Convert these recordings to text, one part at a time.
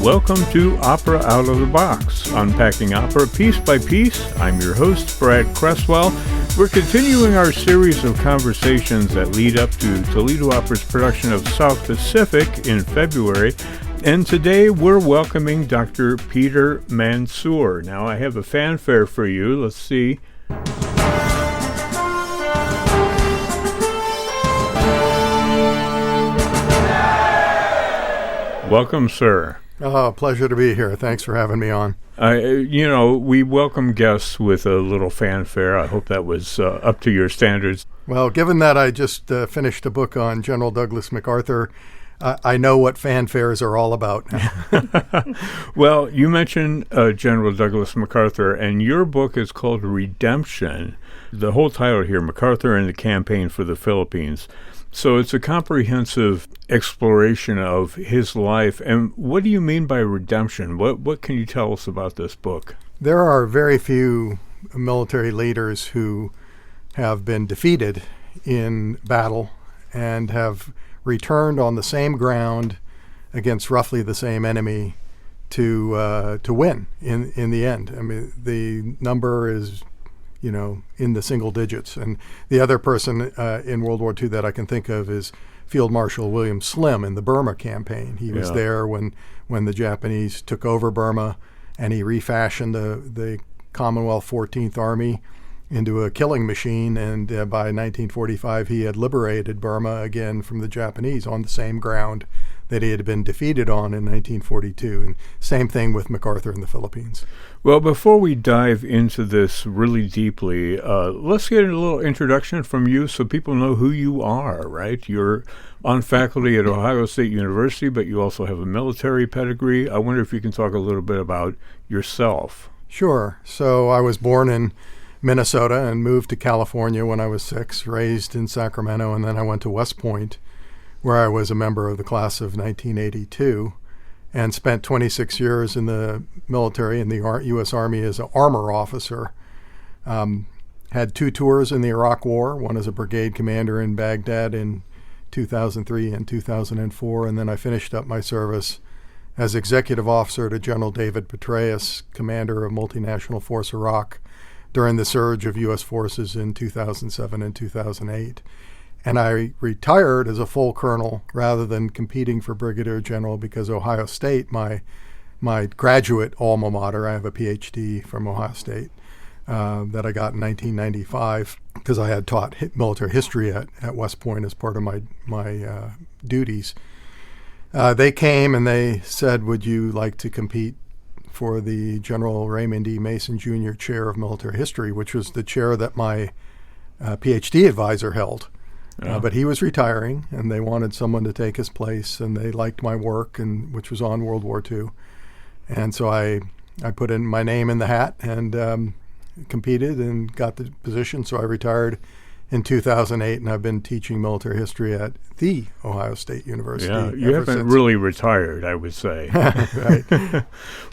Welcome to Opera Out of the Box, unpacking opera piece by piece. I'm your host, Brad Cresswell. We're continuing our series of conversations that lead up to Toledo Opera's production of South Pacific in February. And today we're welcoming Dr. Peter Mansoor. Now I have a fanfare for you. Let's see. Welcome, sir. Oh, pleasure to be here. Thanks for having me on. We welcome guests with a little fanfare. I hope that was up to your standards. Well, given that I just finished a book on General Douglas MacArthur, I know what fanfares are all about now. Well, you mentioned General Douglas MacArthur, and your book is called Redemption. The whole title here, MacArthur and the Campaign for the Philippines. So it's a comprehensive exploration of his life. And what do you mean by redemption? What can you tell us about this book? There are very few military leaders who have been defeated in battle and have returned on the same ground against roughly the same enemy to win in the end. I mean, the number is in the single digits. And the other person in World War II that I can think of is Field Marshal William Slim in the Burma campaign. He was there when the Japanese took over Burma, and he refashioned the Commonwealth 14th Army into a killing machine. And by 1945, he had liberated Burma again from the Japanese on the same ground that he had been defeated on in 1942. And same thing with MacArthur in the Philippines. Well, before we dive into this really deeply, let's get a little introduction from you so people know who you are, right? You're on faculty at Ohio State University, but you also have a military pedigree. I wonder if you can talk a little bit about yourself. Sure. So I was born in Minnesota and moved to California when I was 6, raised in Sacramento, and then I went to West Point, where I was a member of the class of 1982, and spent 26 years in the military in the U.S. Army as an armor officer. Had 2 tours in the Iraq War, one as a brigade commander in Baghdad in 2003 and 2004, and then I finished up my service as executive officer to General David Petraeus, commander of Multinational Force Iraq, during the surge of U.S. forces in 2007 and 2008. And I retired as a full colonel rather than competing for brigadier general because Ohio State, my graduate alma mater, I have a PhD from Ohio State that I got in 1995 because I had taught military history at West Point as part of my duties. They came and they said, would you like to compete for the General Raymond E. Mason Jr. Chair of Military History, which was the chair that my PhD advisor held. But he was retiring, and they wanted someone to take his place, and they liked my work, which was on World War II. And so I put in my name in the hat and competed and got the position. So I retired in 2008, and I've been teaching military history at the Ohio State University. Yeah, you haven't really retired, I would say. Right.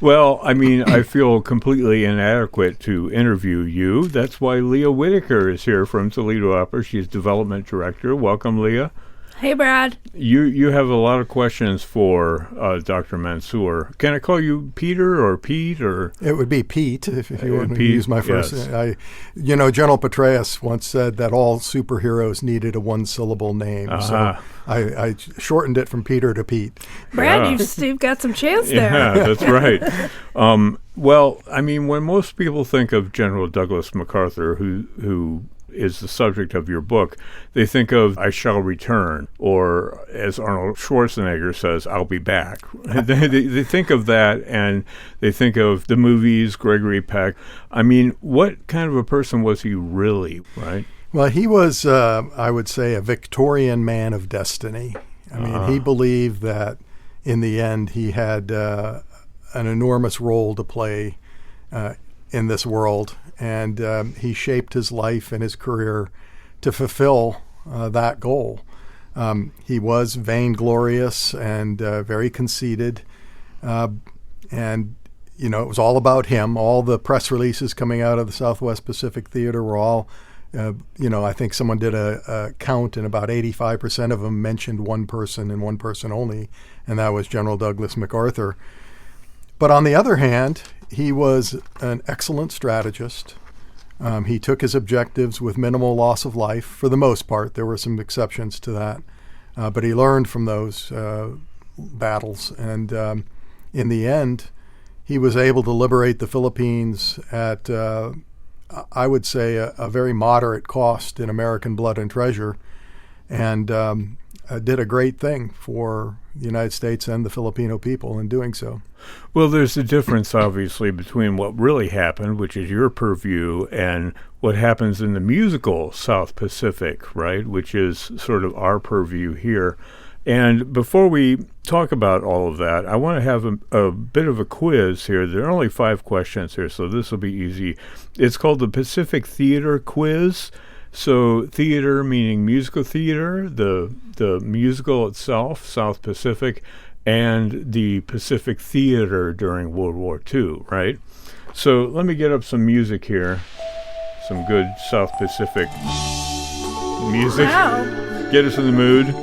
Well, I mean, I feel completely inadequate to interview you. That's why Leah Whitaker is here from Toledo Opera. She's development director. Welcome, Leah. Hey, Brad. You have a lot of questions for Dr. Mansoor. Can I call you Peter or Pete? Or it would be Pete if you want Pete, to use my first. Yes. General Petraeus once said that all superheroes needed a one-syllable name. So I shortened it from Peter to Pete. Brad, you've got some chance there. Yeah, that's right. Well, I mean, when most people think of General Douglas MacArthur, who is the subject of your book, they think of I shall return, or as Arnold Schwarzenegger says, I'll be back. they think of that, and they think of the movies, Gregory Peck. I mean, what kind of a person was he really, right? Well, he was, I would say, a Victorian man of destiny. I mean, he believed that in the end he had an enormous role to play in this world, and he shaped his life and his career to fulfill that goal. He was vainglorious and very conceited, and it was all about him. All the press releases coming out of the Southwest Pacific Theater were all, I think someone did a count, and about 85% of them mentioned one person and one person only, and that was General Douglas MacArthur. But on the other hand, he was an excellent strategist. He took his objectives with minimal loss of life for the most part. There were some exceptions to that. But he learned from those battles. And in the end, he was able to liberate the Philippines at, I would say, a very moderate cost in American blood and treasure, and did a great thing for the United States and the Filipino people in doing so. Well, there's a difference, obviously, between what really happened, which is your purview, and what happens in the musical South Pacific, right, which is sort of our purview here. And before we talk about all of that, I want to have a bit of a quiz here. There are only 5 questions here, so this will be easy. It's called the Pacific Theater Quiz. So theater meaning musical theater, the musical itself, South Pacific, and the Pacific Theater during World War II, right? So let me get up some music here, some good South Pacific music. Wow. Get us in the mood.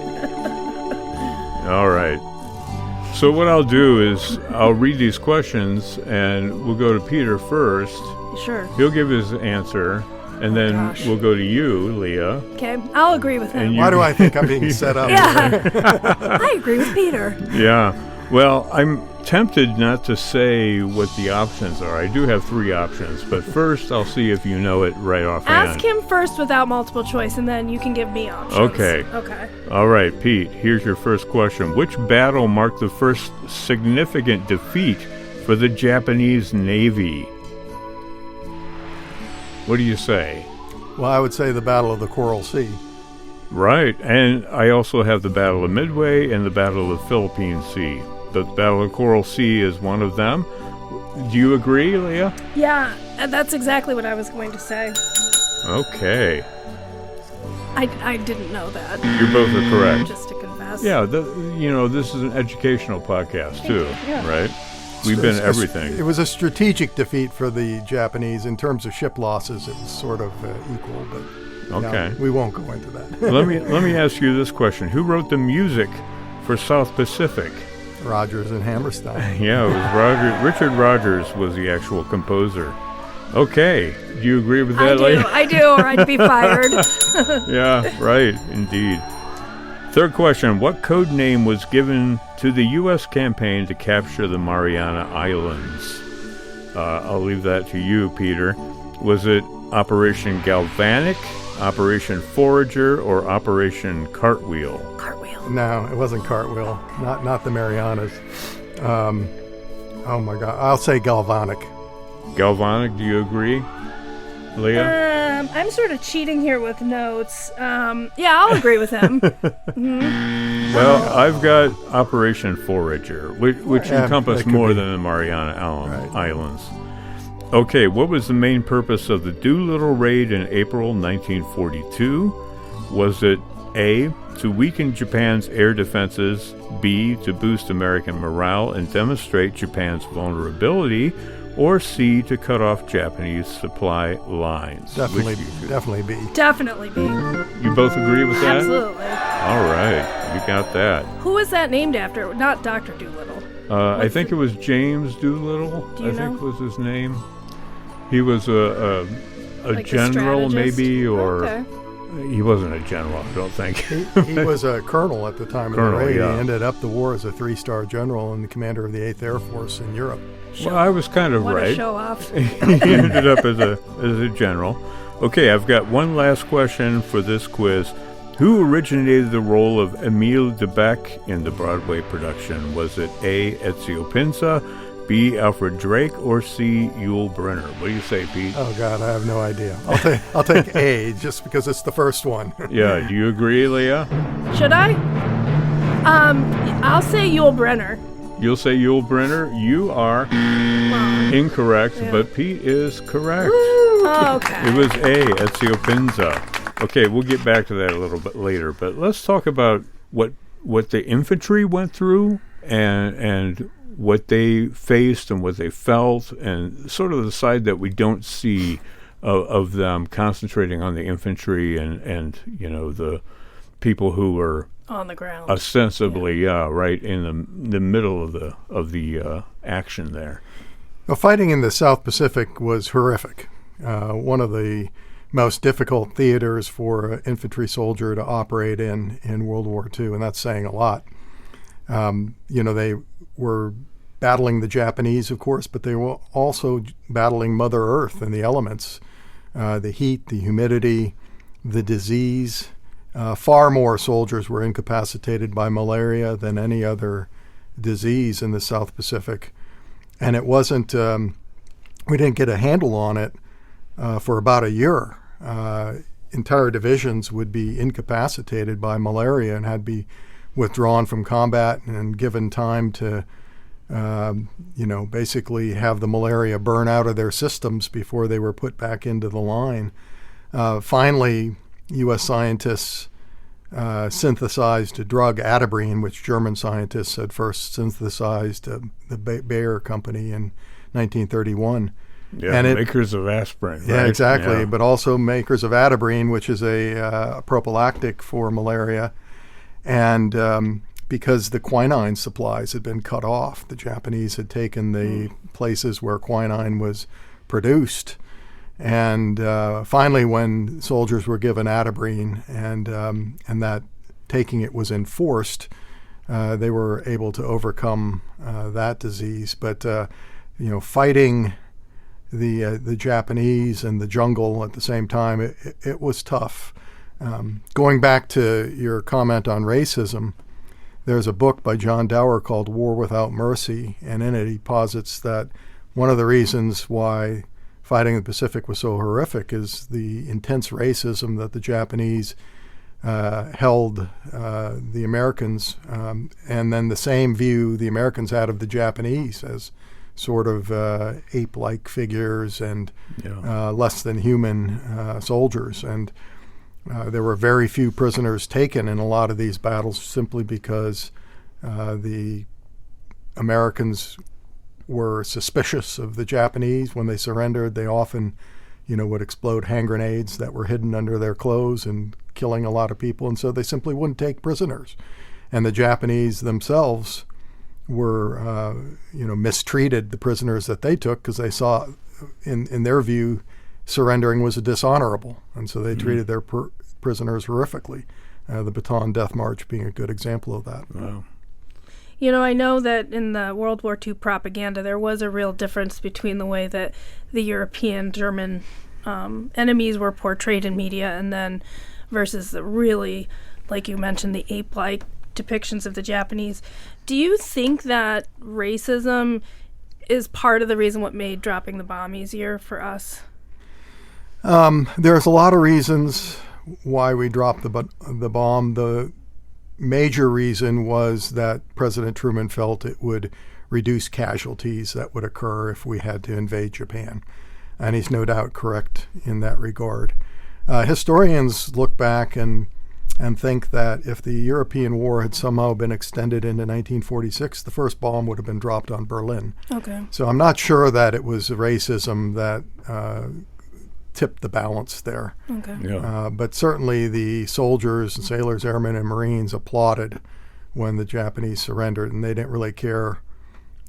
All right. So what I'll do is I'll read these questions, and we'll go to Peter first. Sure. He'll give his answer, and then we'll go to you, Leah. Okay, I'll agree with him. Why do I think I'm being set up? Yeah, I agree with Peter. Yeah. Well, I'm tempted not to say what the options are. I do have 3 options, but first I'll see if you know it right offhand. Ask him first without multiple choice, and then you can give me options. Okay. Okay. All right, Pete, here's your first question. Which battle marked the first significant defeat for the Japanese Navy? What do you say? Well, I would say the Battle of the Coral Sea. Right, and I also have the Battle of Midway and the Battle of the Philippine Sea. The Battle of Coral Sea is one of them. Do you agree, Leah? Yeah, that's exactly what I was going to say. Okay. I didn't know that. You both are correct. Just to confess. Yeah, this is an educational podcast, too, Yeah. right? We've been everything. It was a strategic defeat for the Japanese. In terms of ship losses, it was sort of equal, but Okay. no, we won't go into that. let me ask you this question. Who wrote the music for South Pacific? Rodgers and Hammerstein. Yeah, it was Rodgers. Richard Rodgers was the actual composer. Okay. Do you agree with that, Leah? I do, or I'd be fired. Yeah, right, indeed. Third question, what code name was given to the U.S. campaign to capture the Mariana Islands? I'll leave that to you, Peter. Was it Operation Galvanic, Operation Forager, or Operation Cartwheel? Cartwheel. No, it wasn't Cartwheel. Not the Marianas. Oh my God! I'll say Galvanic. Galvanic, do you agree, Leah? I'm sort of cheating here with notes. Yeah, I'll agree with him. Well, I've got Operation Forager, which encompassed more than the Mariana Islands. Okay, what was the main purpose of the Doolittle raid in April 1942? Was it A, to weaken Japan's air defenses, B, to boost American morale and demonstrate Japan's vulnerability, or C, to cut off Japanese supply lines? Definitely B. Definitely B. You both agree with that? Absolutely. All right, you got that. Who was that named after? Not Dr. Doolittle. I think it was James Doolittle, Do you know? think was his name. He was a Like a general, strategist? maybe, or Okay. he wasn't a general, I don't think. He was a colonel at the time of Colonel, the raid. yeah. He ended up the war as a 3-star general and the commander of the 8th Air Force in Europe. Well, I was kind of What a right. show off. He ended up as a general. Okay, I've got one last question for this quiz. Who originated the role of Emile de Bec in the Broadway production? Was it A, Ezio Pinza, B, Alfred Drake, or C, Yul Brynner? What do you say, Pete? Oh God, I have no idea. I'll take A just because it's the first one. Yeah, do you agree, Leah? Should I? I'll say Yul Brynner. You'll say Yul Brynner. You are incorrect, but Pete is correct. Oh, okay. It was A, Ezio Pinza. Okay, we'll get back to that a little bit later, but let's talk about what the infantry went through and what they faced and what they felt, and sort of the side that we don't see of them concentrating on the infantry and you know the people who were on the ground, ostensibly, right in the middle of the action there. Well, fighting in the South Pacific was horrific. One of the most difficult theaters for an infantry soldier to operate in World War II, and that's saying a lot. They were battling the Japanese, of course, but they were also battling Mother Earth and the elements, the heat, the humidity, the disease. Far more soldiers were incapacitated by malaria than any other disease in the South Pacific. And it wasn't, we didn't get a handle on it for about a year. Entire divisions would be incapacitated by malaria and had to be withdrawn from combat and given time to, basically have the malaria burn out of their systems before they were put back into the line. Finally, U.S. scientists synthesized a drug, atabrine, which German scientists had first synthesized, the Bayer company in 1931. Yeah, and makers of aspirin. Right? Yeah, exactly, but also makers of atabrine, which is a prophylactic for malaria. And because the quinine supplies had been cut off, the Japanese had taken the places where quinine was produced. And finally, when soldiers were given atabrine and that taking it was enforced, they were able to overcome that disease. But fighting the Japanese and the jungle at the same time, it was tough. Going back to your comment on racism, there's a book by John Dower called War Without Mercy, and in it he posits that one of the reasons why fighting in the Pacific was so horrific is the intense racism that the Japanese held the Americans, and then the same view the Americans had of the Japanese as sort of ape-like figures and less than human soldiers. And there were very few prisoners taken in a lot of these battles simply because the Americans were suspicious of the Japanese. When they surrendered, they often, would explode hand grenades that were hidden under their clothes and killing a lot of people. And so they simply wouldn't take prisoners. And the Japanese themselves were, mistreated the prisoners that they took because they saw, in their view, surrendering was dishonorable. And so they treated their prisoners horrifically. The Bataan Death March being a good example of that. Wow. I know that in the World War II propaganda, there was a real difference between the way that the European German enemies were portrayed in media and then versus the really, like you mentioned, the ape-like depictions of the Japanese. Do you think that racism is part of the reason what made dropping the bomb easier for us? There's a lot of reasons why we dropped the bomb. The major reason was that President Truman felt it would reduce casualties that would occur if we had to invade Japan. And he's no doubt correct in that regard. Historians look back and think that if the European war had somehow been extended into 1946, the first bomb would have been dropped on Berlin. Okay. So I'm not sure that it was racism that tipped the balance there. Okay. Yeah. But certainly the soldiers and sailors, airmen, and Marines applauded when the Japanese surrendered, and they didn't really care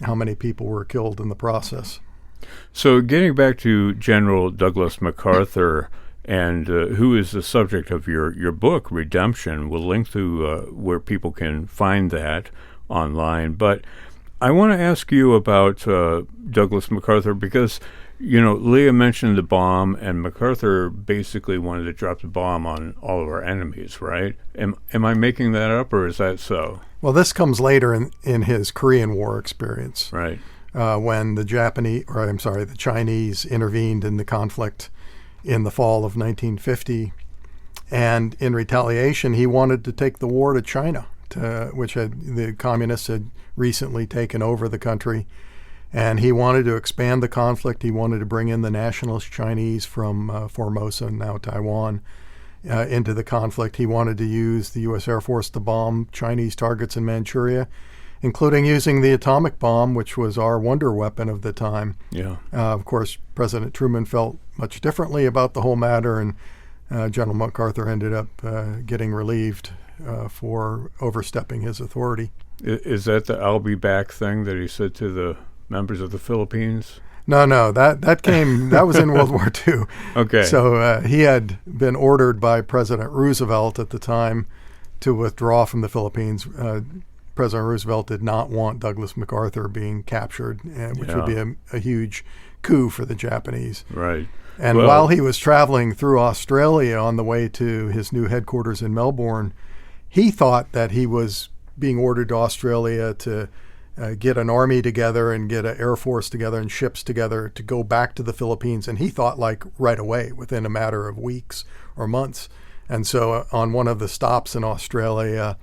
how many people were killed in the process. So getting back to General Douglas MacArthur, and who is the subject of your book, Redemption. We'll link to where people can find that online. But I want to ask you about Douglas MacArthur because, Leah mentioned the bomb, and MacArthur basically wanted to drop the bomb on all of our enemies, right? Am I making that up, or is that so? Well, this comes later in his Korean War experience. Right. When the Chinese intervened in the conflict in the fall of 1950. And in retaliation, he wanted to take the war to China, which the communists had recently taken over the country. And he wanted to expand the conflict. He wanted to bring in the nationalist Chinese from Formosa, now Taiwan, into the conflict. He wanted to use the U.S. Air Force to bomb Chinese targets in Manchuria, including using the atomic bomb, which was our wonder weapon of the time. Yeah. Of course, President Truman felt much differently about the whole matter and General MacArthur ended up getting relieved for overstepping his authority. Is that the "I'll be back" thing that he said to the members of the Philippines? No, that was in World War II. Okay. So he had been ordered by President Roosevelt at the time to withdraw from the Philippines. President Roosevelt did not want Douglas MacArthur being captured, which would be a huge coup for the Japanese. Right. And while he was traveling through Australia on the way to his new headquarters in Melbourne, he thought that he was being ordered to Australia to get an army together and get an air force together and ships together to go back to the Philippines. And he thought like right away, within a matter of weeks or months. And so on one of the stops in Australia,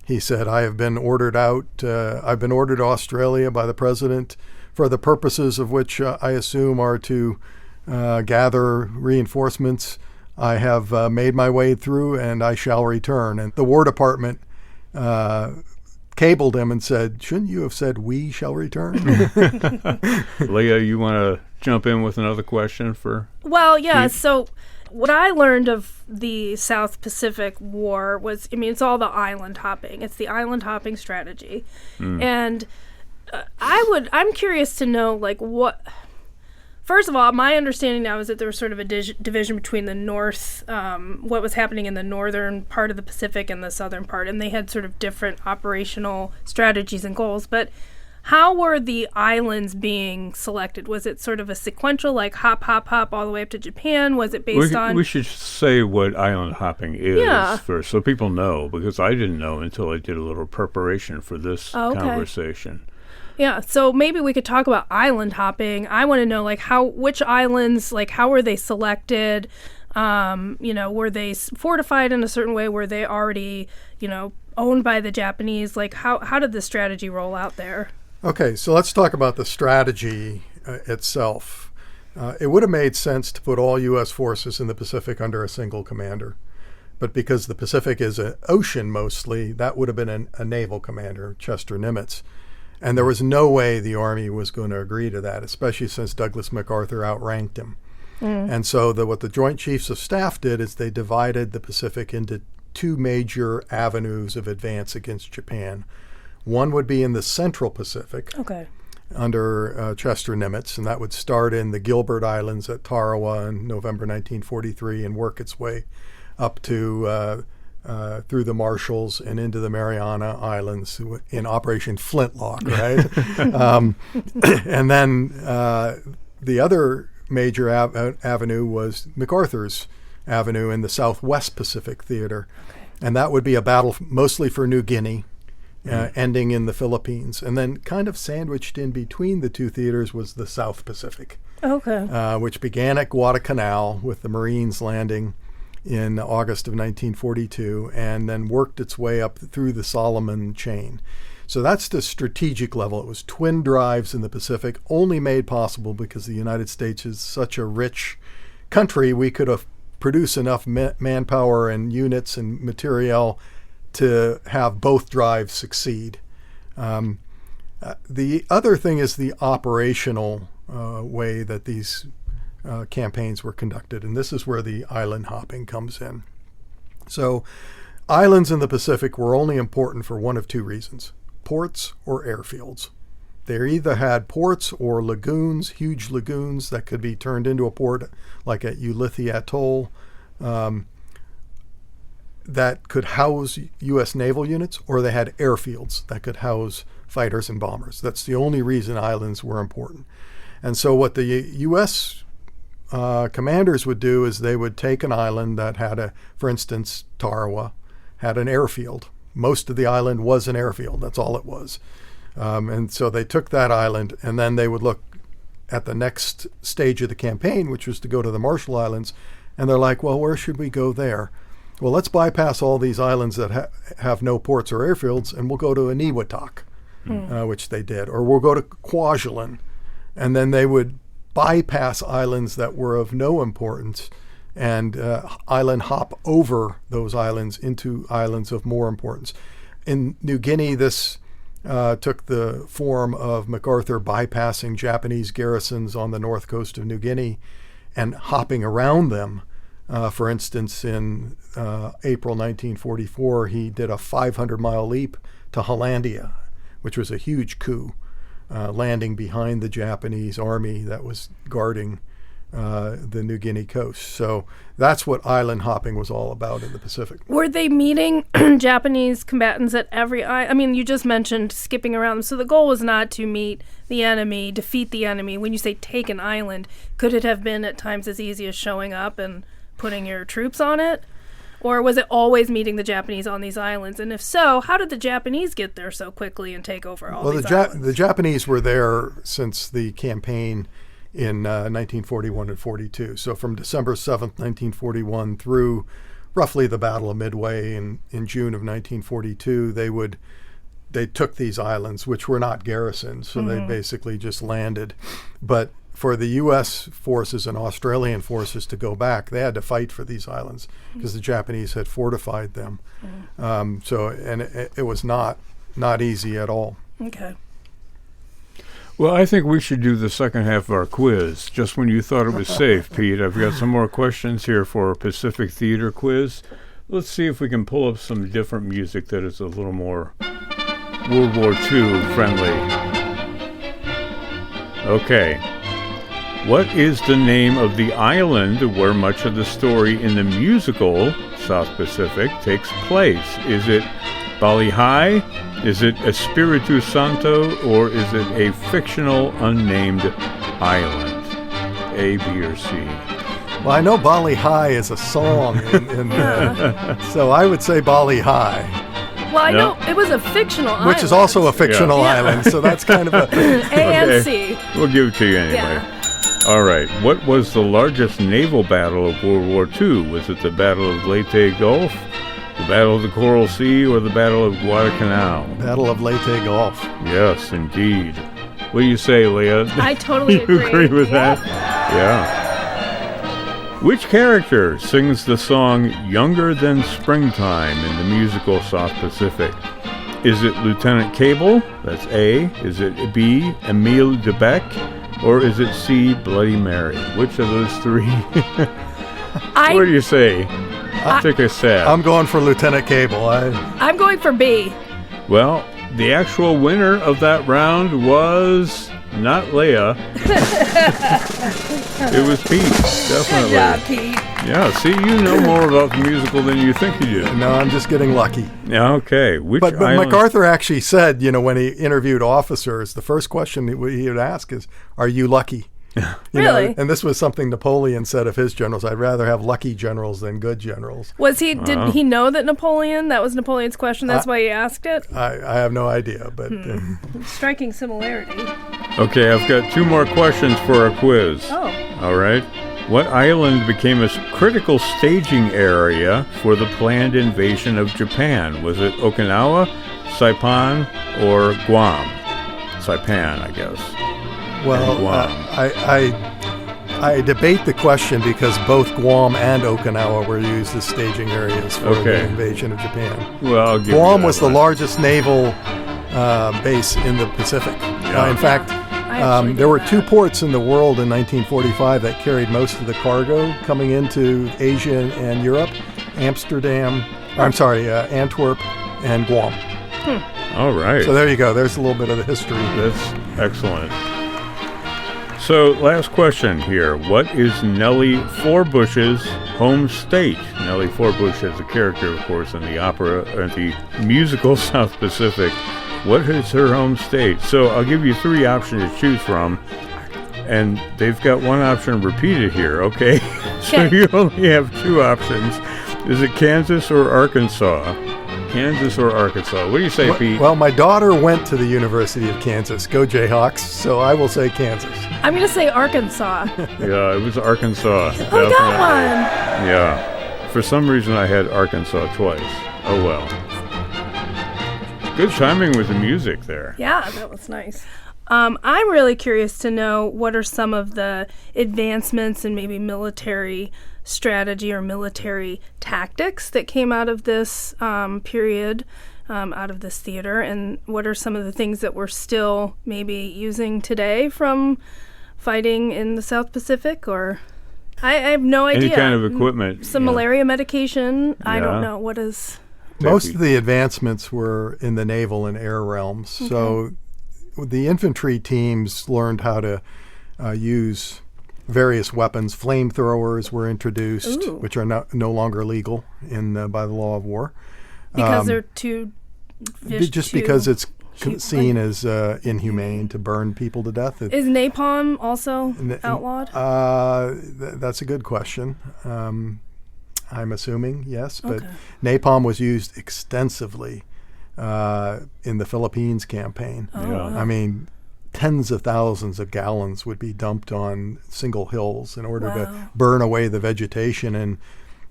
he said, I have been ordered out. I've been ordered to Australia by the president for the purposes of which I assume are to gather reinforcements. I have made my way through and I shall return. And the War Department cabled him and said, shouldn't you have said we shall return? Mm-hmm. Leah, you want to jump in with another question for? Well, yeah. Pete? So what I learned of the South Pacific War was, it's all the island hopping. It's the island hopping strategy. And I'm curious to know, what... First of all, my understanding now is that there was sort of a division between the North, what was happening in the northern part of the Pacific and the southern part, and they had sort of different operational strategies and goals. But how were the islands being selected? Was it sort of a sequential, hop, hop, hop all the way up to Japan? Was it based on... We should say what island hopping is first, so people know, because I didn't know until I did a little preparation for this conversation. Yeah, so maybe we could talk about island hopping. I want to know, which islands, how were they selected? Were they fortified in a certain way? Were they already, owned by the Japanese? How did the strategy roll out there? Okay, so let's talk about the strategy itself. It would have made sense to put all U.S. forces in the Pacific under a single commander. But because the Pacific is an ocean mostly, that would have been a naval commander, Chester Nimitz. And there was no way the Army was going to agree to that, especially since Douglas MacArthur outranked him. And so what the Joint Chiefs of Staff did is they divided the Pacific into two major avenues of advance against Japan. One would be in the Central Pacific under Chester Nimitz, and that would start in the Gilbert Islands at Tarawa in November 1943 and work its way up to... through the Marshalls and into the Mariana Islands in Operation Flintlock, right? And then the other major avenue was MacArthur's Avenue in the Southwest Pacific Theater. And that would be a battle mostly for New Guinea, ending in the Philippines. And then kind of sandwiched in between the two theaters was the South Pacific, which began at Guadalcanal with the Marines landing in August of 1942, and then worked its way up through the Solomon chain. So that's the strategic level. It was twin drives in the Pacific, only made possible because the United States is such a rich country. We could have produced enough manpower and units and material to have both drives succeed. The other thing is the operational way that these campaigns were conducted, and this is where the island hopping comes in. So islands in the Pacific were only important for one of two reasons: ports or airfields. They either had ports or lagoons, huge lagoons that could be turned into a port, like at Ulithi Atoll, that could house U.S. naval units, or they had airfields that could house fighters and bombers. That's the only reason islands were important. And so what the U.S. Commanders would do is they would take an island that had for instance, Tarawa had an airfield. Most of the island was an airfield. That's all it was. And so they took that island, and then they would look at the next stage of the campaign, which was to go to the Marshall Islands. And they're like, well, where should we go there? Well, let's bypass all these islands that have no ports or airfields, and we'll go to Eniwetok, which they did. Or we'll go to Kwajalein. And then they would bypass islands that were of no importance and island hop over those islands into islands of more importance. In New Guinea, this took the form of MacArthur bypassing Japanese garrisons on the north coast of New Guinea and hopping around them For instance, in April 1944, he did a 500-mile leap to Hollandia, which was a huge coup, landing behind the Japanese army that was guarding the New Guinea coast. So that's what island hopping was all about in the Pacific. Were they meeting Japanese combatants at every island? I mean, you just mentioned skipping around them. So the goal was not to meet the enemy, defeat the enemy. When you say take an island, could it have been at times as easy as showing up and putting your troops on it? Or was it always meeting the Japanese on these islands? And if so, how did the Japanese get there so quickly and take over all these islands? The Japanese were there since the campaign in 1941 and 42. So from December 7th, 1941 through roughly the Battle of Midway in June of 1942, they took these islands, which were not garrisoned, so they basically just landed. But for the U.S. forces and Australian forces to go back, they had to fight for these islands because the Japanese had fortified them. It was not easy at all. Okay. Well, I think we should do the second half of our quiz, just when you thought it was safe, Pete. I've got some more questions here for our Pacific Theater quiz. Let's see if we can pull up some different music that is a little more World War II friendly. Okay. What is the name of the island where much of the story in the musical South Pacific takes place? Is it Bali High? Is it Espiritu Santo? Or is it a fictional unnamed island? A, B, or C? Well, I know Bali High is a song, so I would say Bali High. Well, I know it was a fictional island. Which is also a fictional island, so that's kind of a... A and C. We'll give it to you anyway. Yeah. All right. What was the largest naval battle of World War II? Was it the Battle of Leyte Gulf, the Battle of the Coral Sea, or the Battle of Guadalcanal? Battle of Leyte Gulf. Yes, indeed. What do you say, Leah? I totally agree. You agree with that? Yeah. Which character sings the song Younger Than Springtime in the musical South Pacific? Is it Lieutenant Cable? That's A. Is it B, Emile Debec? Or is it C, Bloody Mary? Which of those three? What do you say? I'll take a stab. I'm going for Lieutenant Cable. I'm going for B. Well, the actual winner of that round was not Leia. It was Pete, definitely. Good job, Pete. Yeah, see, you know more about the musical than you think you do. No, I'm just getting lucky. Yeah, okay. But MacArthur actually said, when he interviewed officers, the first question he would ask is, "Are you lucky?" Really? And this was something Napoleon said of his generals. I'd rather have lucky generals than good generals. Did he know that that was Napoleon's question? That's why he asked it? I have no idea, but... Striking similarity. Okay, I've got two more questions for our quiz. Oh. All right. What island became a critical staging area for the planned invasion of Japan? Was it Okinawa, Saipan, or Guam? Saipan, I guess. Well, I debate the question because both Guam and Okinawa were used as staging areas for the invasion of Japan. Well, I'll give Guam you was the largest naval base in the Pacific. Yeah. In fact, there were two ports in the world in 1945 that carried most of the cargo coming into Asia and Europe: Antwerp and Guam. All right. So there you go. There's a little bit of the history. That's excellent. So, last question here. What is Nellie Forbush's home state? Nellie Forbush is a character, of course, in the opera, the musical South Pacific. What is her home state? So, I'll give you three options to choose from, and they've got one option repeated here, okay? So, you only have two options. Is it Kansas or Arkansas? Kansas or Arkansas? What do you say, Pete? Well, my daughter went to the University of Kansas. Go Jayhawks. So I will say Kansas. I'm going to say Arkansas. Yeah, it was Arkansas. I got one. Yeah. For some reason, I had Arkansas twice. Oh, well. Good timing with the music there. Yeah, that was nice. I'm really curious to know what are some of the advancements in maybe military strategy or military tactics that came out of this period, out of this theater, and what are some of the things that we're still maybe using today from fighting in the South Pacific? Or I have no idea. Any kind of equipment. Some malaria medication. I don't know. What is... Most of the advancements were in the naval and air realms. Okay. So the infantry teams learned how to use various weapons. Flamethrowers were introduced, which are no longer legal by the law of war. Because they're too... because it's seen as inhumane to burn people to death. Is napalm also outlawed? That's a good question. I'm assuming, yes. But napalm was used extensively in the Philippines campaign. I mean, tens of thousands of gallons would be dumped on single hills in order to burn away the vegetation,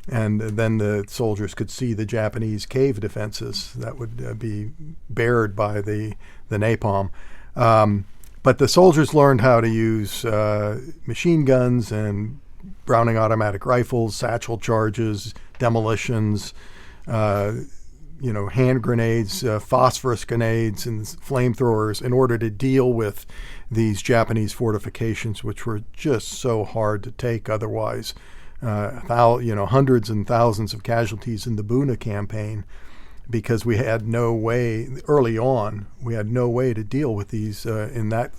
and then the soldiers could see the Japanese cave defenses that would be bared by the napalm. But the soldiers learned how to use machine guns and Browning automatic rifles, satchel charges, demolitions, hand grenades, phosphorus grenades, and flamethrowers in order to deal with these Japanese fortifications, which were just so hard to take otherwise. Hundreds and thousands of casualties in the Buna campaign because we had no way, early on, to deal with these, in that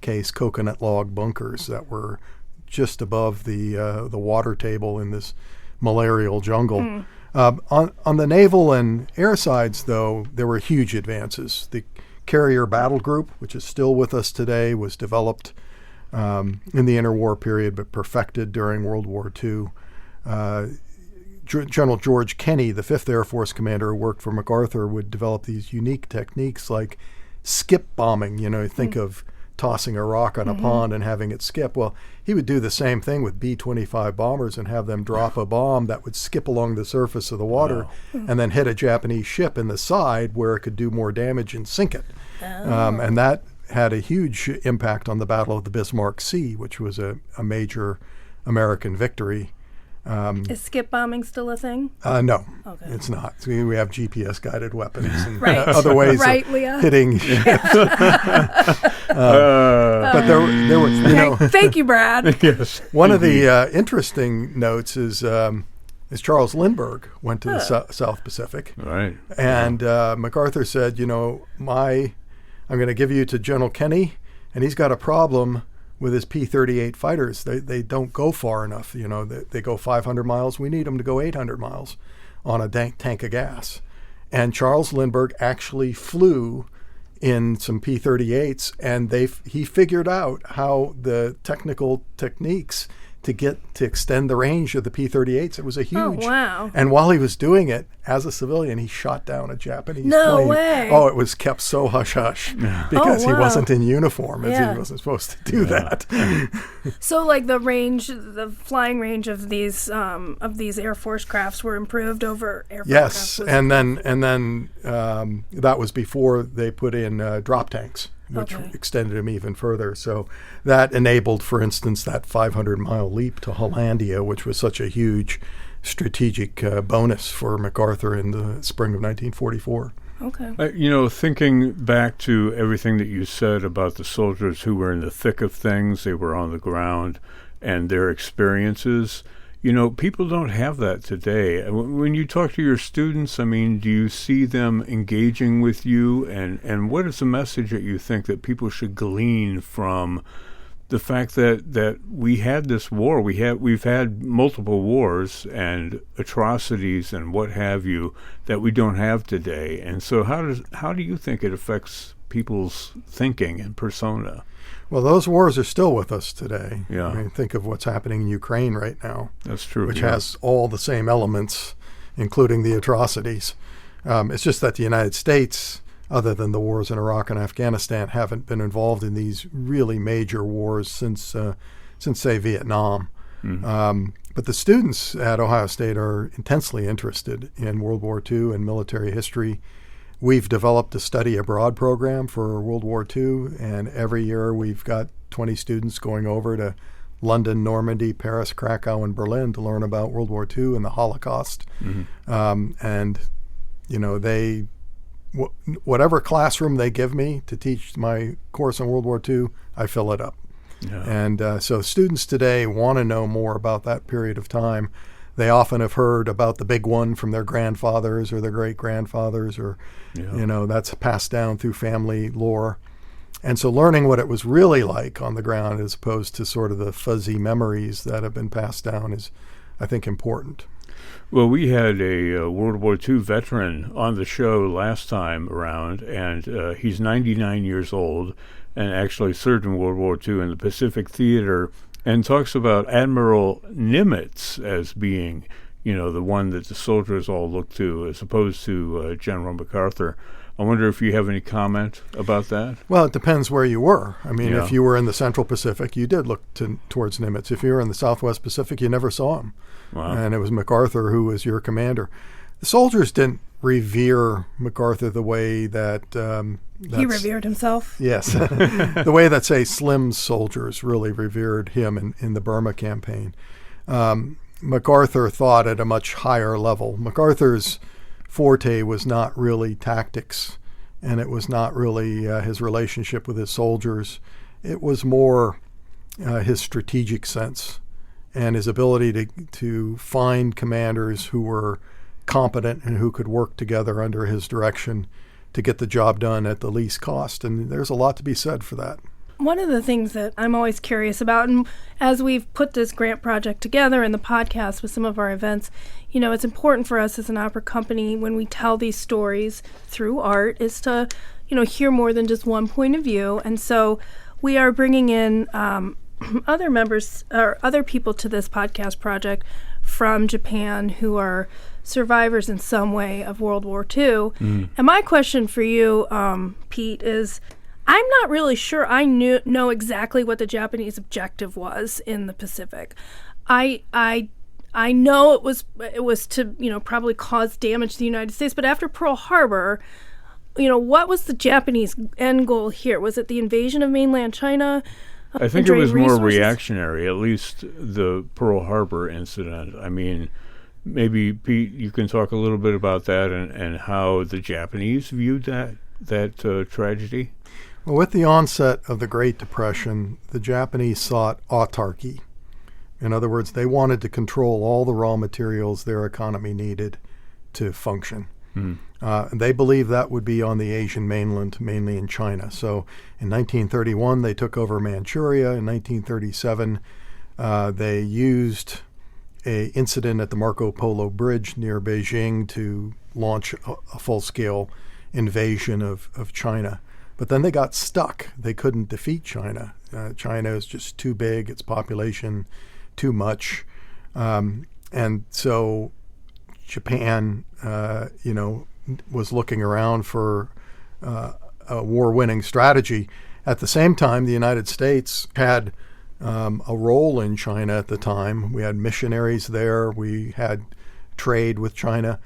case, coconut log bunkers that were just above the water table in this malarial jungle. On the naval and air sides, though, there were huge advances. The carrier battle group, which is still with us today, was developed in the interwar period, but perfected during World War II. General George Kenney, the 5th Air Force commander who worked for MacArthur, would develop these unique techniques like skip bombing. Think of tossing a rock on a pond and having it skip. Well, he would do the same thing with B-25 bombers and have them drop a bomb that would skip along the surface of the water and then hit a Japanese ship in the side where it could do more damage and sink it. And that had a huge impact on the Battle of the Bismarck Sea, which was a major American victory. Is skip bombing still a thing? No, it's not. So we have GPS-guided weapons and other ways of hitting ships. But there were, Thank you, Brad. Yes. One of the interesting notes is Charles Lindbergh went to the South Pacific. Right. And MacArthur said, I'm going to give you to General Kenney, and he's got a problem with his P-38 fighters. They don't go far enough. They go 500 miles. We need them to go 800 miles on a tank of gas. And Charles Lindbergh actually flew in some P-38s, and he figured out how the technical techniques to extend the range of the P-38s. It was a huge. Oh, wow. And while he was doing it, as a civilian, he shot down a Japanese plane. No way. Oh, it was kept so hush-hush because he wasn't in uniform, as he wasn't supposed to do that. So, like the flying range of these Air Force crafts were improved over aircraft. Yes, and then that was before they put in drop tanks, which extended them even further. So that enabled, for instance, that 500-mile leap to Hollandia, which was such a huge strategic bonus for MacArthur in the spring of 1944. Okay. Thinking back to everything that you said about the soldiers who were in the thick of things, they were on the ground, and their experiences, people don't have that today. When you talk to your students, do you see them engaging with you? And what is the message that you think that people should glean from the fact that we had this war? We've had multiple wars and atrocities and what have you that we don't have today. And so how do you think it affects people's thinking and persona? Well, those wars are still with us today. Yeah. Think of what's happening in Ukraine right now. That's true. Which has all the same elements, including the atrocities. It's just that the United States, other than the wars in Iraq and Afghanistan, haven't been involved in these really major wars since say, Vietnam. Mm-hmm. But the students at Ohio State are intensely interested in World War II and military history. We've developed a study abroad program for World War II, and every year we've got 20 students going over to London, Normandy, Paris, Krakow, and Berlin to learn about World War II and the Holocaust. Mm-hmm. Whatever classroom they give me to teach my course on World War II, I fill it up. Yeah. And so students today want to know more about that period of time. They often have heard about the big one from their grandfathers or their great-grandfathers, or, that's passed down through family lore. And so learning what it was really like on the ground as opposed to sort of the fuzzy memories that have been passed down is, I think, important. Well, we had a World War II veteran on the show last time around, and he's 99 years old and actually served in World War II in the Pacific Theater, and talks about Admiral Nimitz as being, the one that the soldiers all look to as opposed to General MacArthur. I wonder if you have any comment about that? Well, it depends where you were. I mean, if you were in the Central Pacific, you did look towards Nimitz. If you were in the Southwest Pacific, you never saw him. Wow. And it was MacArthur who was your commander. The soldiers didn't revere MacArthur the way that... he revered himself? Yes. The way that, say, Slim's soldiers really revered him in the Burma campaign. MacArthur thought at a much higher level. MacArthur's forte was not really tactics, and it was not really his relationship with his soldiers. It was more his strategic sense and his ability to find commanders who were competent and who could work together under his direction to get the job done at the least cost. And there's a lot to be said for that. One of the things that I'm always curious about, and as we've put this grant project together and the podcast with some of our events, it's important for us as an opera company when we tell these stories through art is to, hear more than just one point of view. And so we are bringing in other members or other people to this podcast project from Japan who are survivors in some way of World War II. And my question for you, Pete, is I'm not really sure I know exactly what the Japanese objective was in the Pacific. I know it was to probably cause damage to the United States, but after Pearl Harbor, what was the Japanese end goal here? Was it the invasion of mainland China? I think it was more reactionary, at least the Pearl Harbor incident. I mean, maybe, Pete, you can talk a little bit about that and how the Japanese viewed that tragedy. Well, with the onset of the Great Depression, the Japanese sought autarky. In other words, they wanted to control all the raw materials their economy needed to function. They believed that would be on the Asian mainland, mainly in China. So in 1931, they took over Manchuria. In 1937, they used an incident at the Marco Polo Bridge near Beijing to launch a full-scale invasion of China. But then they got stuck. They couldn't defeat China. China is just too big, its population too much. And so Japan, was looking around for a war-winning strategy. At the same time, the United States had a role in China at the time. We had missionaries there. We had trade with China,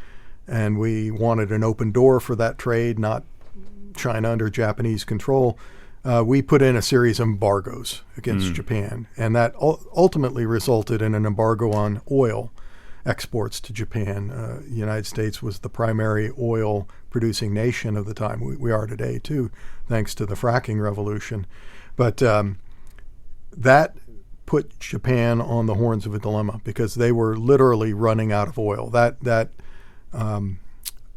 and we wanted an open door for that trade, not China under Japanese control. We put in a series of embargoes against Japan, and that ultimately resulted in an embargo on oil exports to Japan. The United States was the primary oil-producing nation of the time. We are today, too, thanks to the fracking revolution. But that put Japan on the horns of a dilemma because they were literally running out of oil. That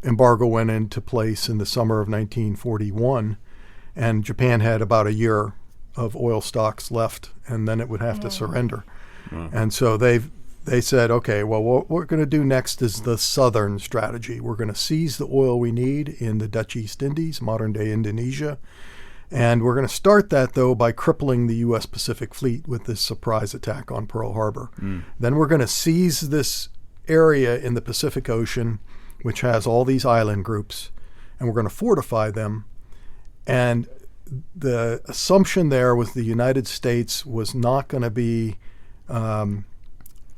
embargo went into place in the summer of 1941, and Japan had about a year of oil stocks left, and then it would have to surrender. And so they said, okay, well, what we're going to do next is the southern strategy. We're going to seize the oil we need in the Dutch East Indies, modern-day Indonesia, and we're going to start that, though, by crippling the U.S. Pacific Fleet with this surprise attack on Pearl Harbor. Then we're going to seize this area in the Pacific Ocean, which has all these island groups, and we're going to fortify them. And the assumption there was the United States was not going to be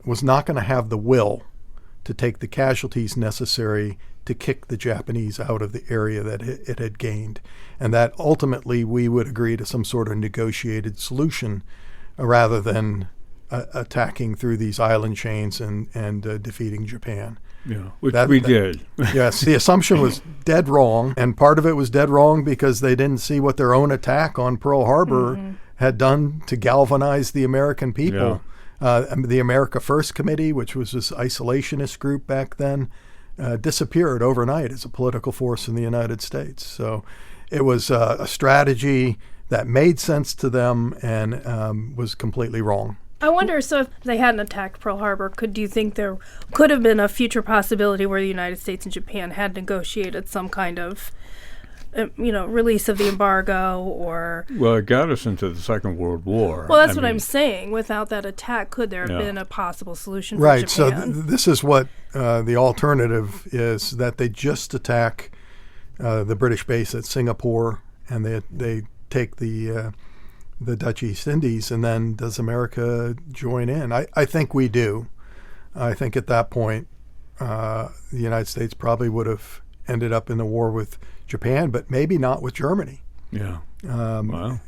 was not going to have the will to take the casualties necessary to kick the Japanese out of the area that it had gained, and that ultimately we would agree to some sort of negotiated solution rather than attacking through these island chains and defeating Japan. Yeah, which we did. Yes, the assumption was dead wrong, and part of it was dead wrong because they didn't see what their own attack on Pearl Harbor had done to galvanize the American people. The America First Committee, which was this isolationist group back then, disappeared overnight as a political force in the United States. So it was a strategy that made sense to them and was completely wrong. I wonder, so if they hadn't attacked Pearl Harbor, do you think there could have been a future possibility where the United States and Japan had negotiated some kind of, release of the embargo or... Well, it got us into the Second World War. Well, that's what I'm saying. Without that attack, could there have been a possible solution for Japan? So this is what the alternative is, that they just attack the British base at Singapore, and they take the Dutch East Indies, and then does America join in? I think we do. I think at that point, the United States probably would have ended up in the war with Japan, but maybe not with Germany. Yeah.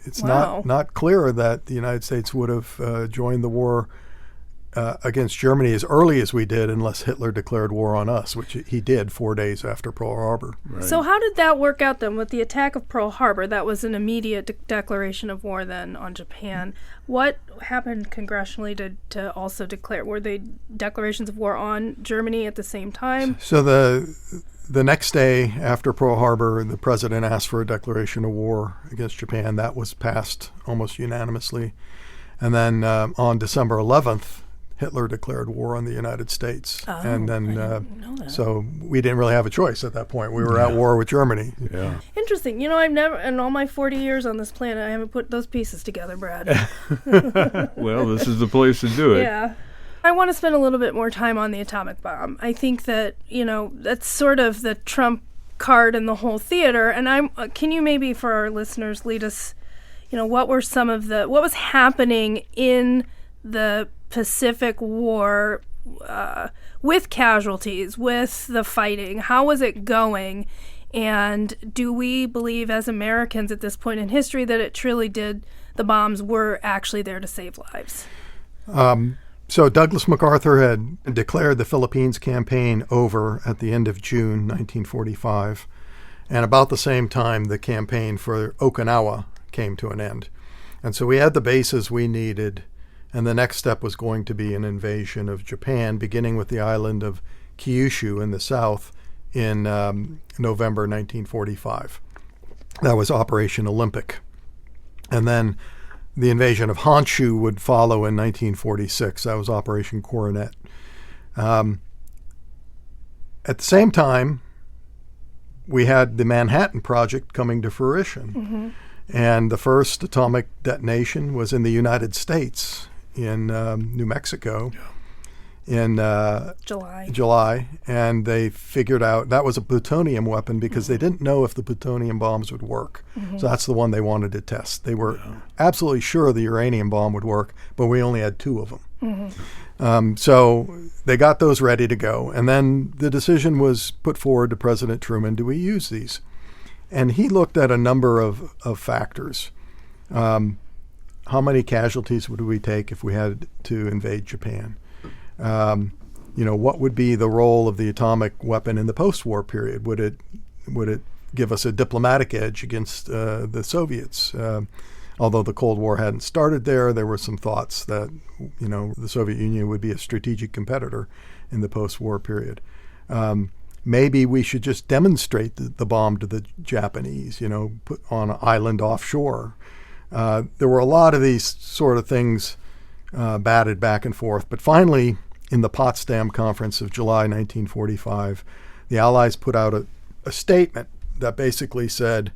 It's not clear that the United States would have joined the war against Germany as early as we did, unless Hitler declared war on us, which he did 4 days after Pearl Harbor. Right. So how did that work out then with the attack of Pearl Harbor? That was an immediate declaration of war then on Japan. What happened congressionally to also declare? Were they declarations of war on Germany at the same time? So the next day after Pearl Harbor, the president asked for a declaration of war against Japan. That was passed almost unanimously. And then on December 11th, Hitler declared war on the United States. And then, I didn't know that. So we didn't really have a choice at that point. We were at war with Germany. Yeah. Interesting. I've never, in all my 40 years on this planet, I haven't put those pieces together, Brad. Well, this is the place to do it. Yeah. I want to spend a little bit more time on the atomic bomb. I think that, that's sort of the trump card in the whole theater. And can you maybe, for our listeners, lead us, what was happening in the Pacific War with casualties, with the fighting? How was it going? And do we believe as Americans at this point in history that it truly did, the bombs were actually there to save lives? So Douglas MacArthur had declared the Philippines campaign over at the end of June 1945. And about the same time, the campaign for Okinawa came to an end. And so we had the bases we needed. And the next step was going to be an invasion of Japan, beginning with the island of Kyushu in the south in November 1945. That was Operation Olympic. And then the invasion of Honshu would follow in 1946. That was Operation Coronet. At the same time, we had the Manhattan Project coming to fruition. Mm-hmm. And the first atomic detonation was in the United States, in New Mexico in July. And they figured out that was a plutonium weapon because they didn't know if the plutonium bombs would work. Mm-hmm. So that's the one they wanted to test. They were absolutely sure the uranium bomb would work, but we only had 2 of them. Mm-hmm. So they got those ready to go. And then the decision was put forward to President Truman, do we use these? And he looked at a number of factors. How many casualties would we take if we had to invade Japan? What would be the role of the atomic weapon in the post-war period? Would it give us a diplomatic edge against the Soviets? Although the Cold War hadn't started there were some thoughts that the Soviet Union would be a strategic competitor in the post-war period. Maybe we should just demonstrate the bomb to the Japanese, put on an island offshore. There were a lot of these sort of things batted back and forth. But finally, in the Potsdam Conference of July 1945, the Allies put out a statement that basically said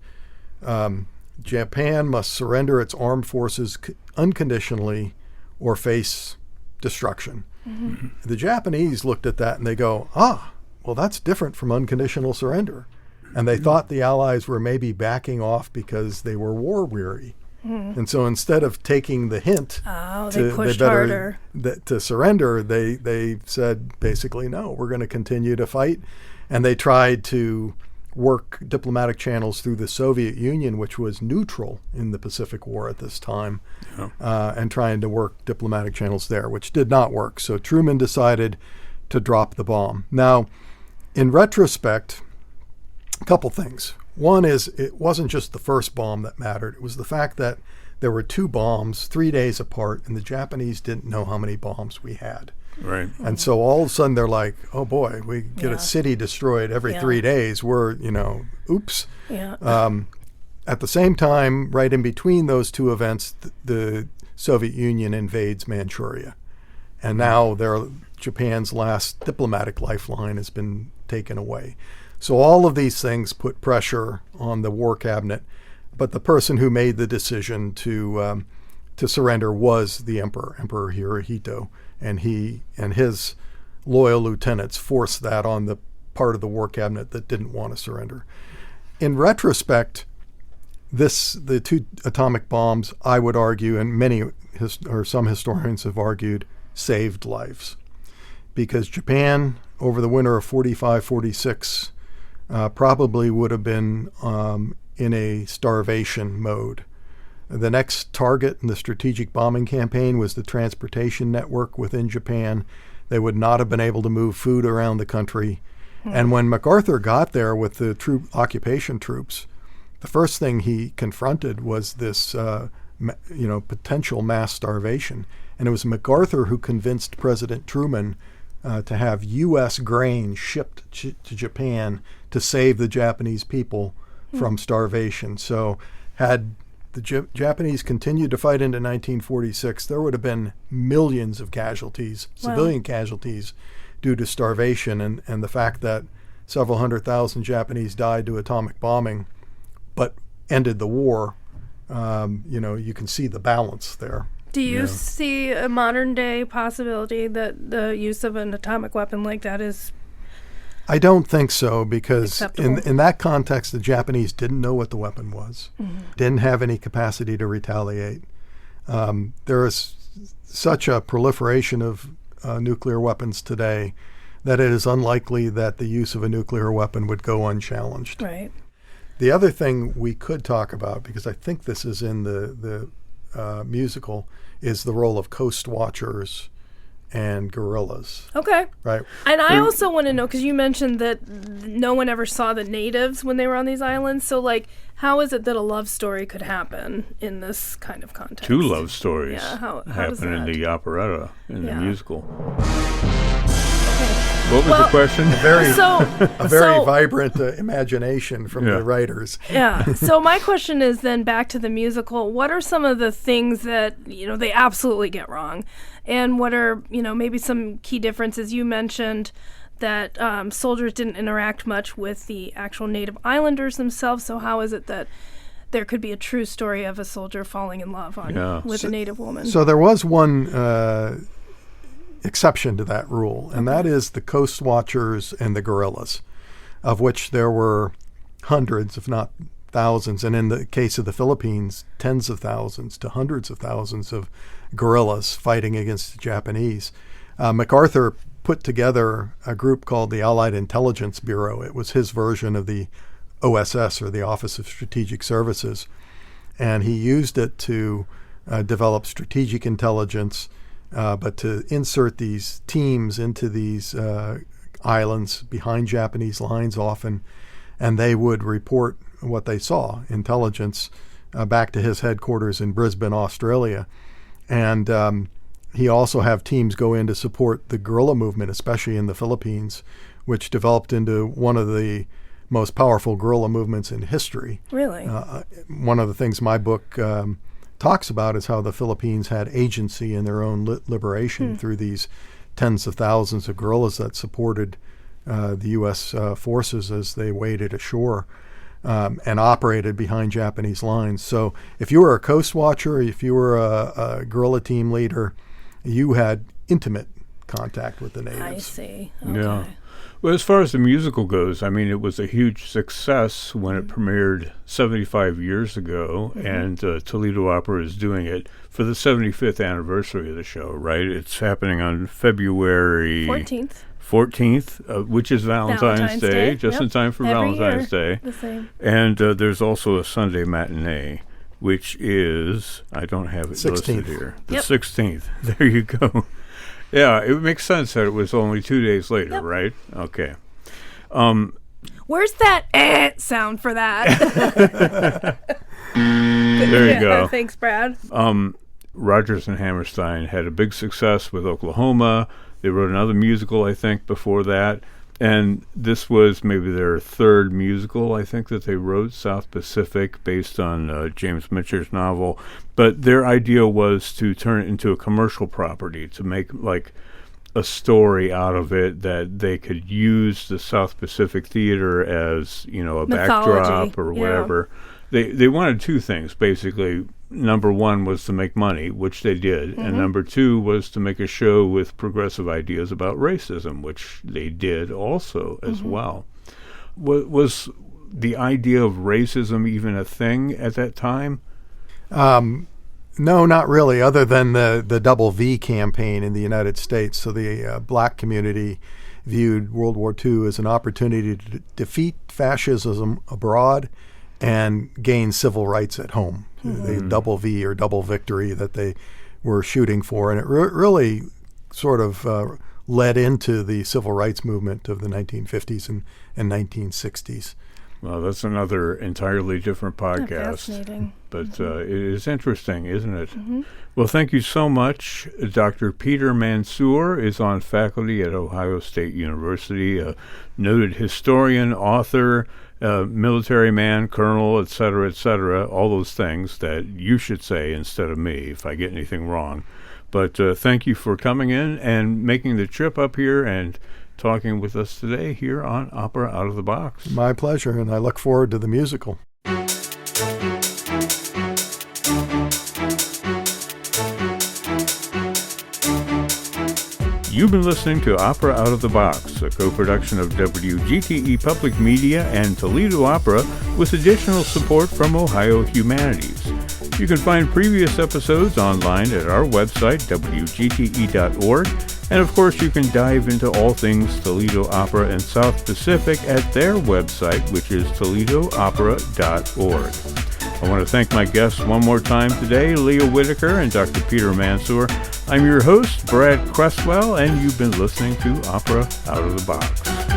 Japan must surrender its armed forces unconditionally or face destruction. Mm-hmm. The Japanese looked at that and they go, well, that's different from unconditional surrender. And they thought the Allies were maybe backing off because they were war weary. Mm-hmm. And so instead of taking the hint they pushed harder to surrender, they said basically, no, we're going to continue to fight. And they tried to work diplomatic channels through the Soviet Union, which was neutral in the Pacific War at this time, and trying to work diplomatic channels there, which did not work. So Truman decided to drop the bomb. Now, in retrospect, a couple things. One is it wasn't just the first bomb that mattered. It was the fact that there were 2 bombs 3 days apart, and the Japanese didn't know how many bombs we had. Right. And so all of a sudden they're like, oh boy, we get a city destroyed every 3 days. We're, oops. Yeah. At the same time, right in between those 2 events, the Soviet Union invades Manchuria. And now Japan's last diplomatic lifeline has been taken away. So all of these things put pressure on the war cabinet. But the person who made the decision to surrender was the Emperor Hirohito. And he and his loyal lieutenants forced that on the part of the war cabinet that didn't want to surrender. In retrospect, the 2 atomic bombs, I would argue, and some historians have argued, saved lives. Because Japan, over the winter of 45-46, probably would have been in a starvation mode. The next target in the strategic bombing campaign was the transportation network within Japan. They would not have been able to move food around the country. And when MacArthur got there with the occupation troops, the first thing he confronted was this potential mass starvation. And it was MacArthur who convinced President Truman to have U.S. grain shipped to Japan to save the Japanese people from starvation. So had the Japanese continued to fight into 1946, there would have been millions of casualties, civilian casualties, due to starvation and the fact that several 100,000 Japanese died to atomic bombing, but ended the war. You can see the balance there. Do you see a modern day possibility that the use of an atomic weapon like that is I don't think so, because acceptable? in that context, the Japanese didn't know what the weapon was, didn't have any capacity to retaliate. There is such a proliferation of nuclear weapons today that it is unlikely that the use of a nuclear weapon would go unchallenged. Right. The other thing we could talk about, because I think this is in the musical, is the role of coast watchers and guerrillas. Okay. Right. And I also want to know, because you mentioned that no one ever saw the natives when they were on these islands. So, how is it that a love story could happen in this kind of context? 2 love stories happen in the operetta, in the musical. Okay. What was the question? A very vibrant imagination from the writers. Yeah. So my question is then back to the musical. What are some of the things that, they absolutely get wrong? And what are, maybe some key differences? You mentioned that soldiers didn't interact much with the actual native islanders themselves. So how is it that there could be a true story of a soldier falling in love with a native woman? So there was one exception to that rule, and that is the coast watchers and the guerrillas, of which there were hundreds, if not thousands, and in the case of the Philippines, tens of thousands to hundreds of thousands of guerrillas fighting against the Japanese. MacArthur put together a group called the Allied Intelligence Bureau. It was his version of the OSS, or the Office of Strategic Services, and he used it to develop strategic intelligence, but to insert these teams into these islands behind Japanese lines often, and they would report what they saw, intelligence, back to his headquarters in Brisbane, Australia. And he also have teams go in to support the guerrilla movement, especially in the Philippines, which developed into one of the most powerful guerrilla movements in history. Really? One of the things my book talks about is how the Philippines had agency in their own liberation through these tens of thousands of guerrillas that supported the U.S. forces as they waded ashore and operated behind Japanese lines. So if you were a coast watcher, if you were a guerrilla team leader, you had intimate contact with the natives. I see. Okay. Yeah. Well, as far as the musical goes, I mean, it was a huge success when it premiered 75 years ago, and Toledo Opera is doing it for the 75th anniversary of the show, right? It's happening on February 14th, which is Valentine's Day, just in time for Every Valentine's year, Day. the same. And there's also a Sunday matinee, which is, I don't have it 16th. listed here. The 16th. There you go. Yeah, it makes sense that it was only 2 days later, right? Okay. Where's that sound for that? There you go. Thanks, Brad. Rodgers and Hammerstein had a big success with Oklahoma. They wrote another musical, I think, before that. And this was maybe their third musical, I think, that they wrote, South Pacific, based on James Mitchell's novel. But their idea was to turn it into a commercial property, to make like a story out of it that they could use the South Pacific Theater as, a Mythology, backdrop or whatever. They wanted two things, basically. Number one was to make money, which they did. And number two was to make a show with progressive ideas about racism, which they did also as well. Was the idea of racism even a thing at that time? No, not really, other than the WWII campaign in the United States. So the black community viewed World War II as an opportunity to defeat fascism abroad and gain civil rights at home. The WWII or double victory that they were shooting for. And it really sort of led into the civil rights movement of the 1950s and 1960s. Well, that's another entirely different podcast. Fascinating. But it is interesting, isn't it? Well, thank you so much. Dr. Peter Mansoor is on faculty at Ohio State University, a noted historian, author, military man, colonel, et cetera, all those things that you should say instead of me if I get anything wrong. But thank you for coming in and making the trip up here and talking with us today here on Opera Out of the Box. My pleasure, and I look forward to the musical. You've been listening to Opera Out of the Box, a co-production of WGTE Public Media and Toledo Opera with additional support from Ohio Humanities. You can find previous episodes online at our website, WGTE.org, and of course you can dive into all things Toledo Opera and South Pacific at their website, which is ToledoOpera.org. I want to thank my guests one more time today, Leah Whitaker and Dr. Peter Mansoor. I'm your host, Brad Cresswell, and you've been listening to Opera Out of the Box.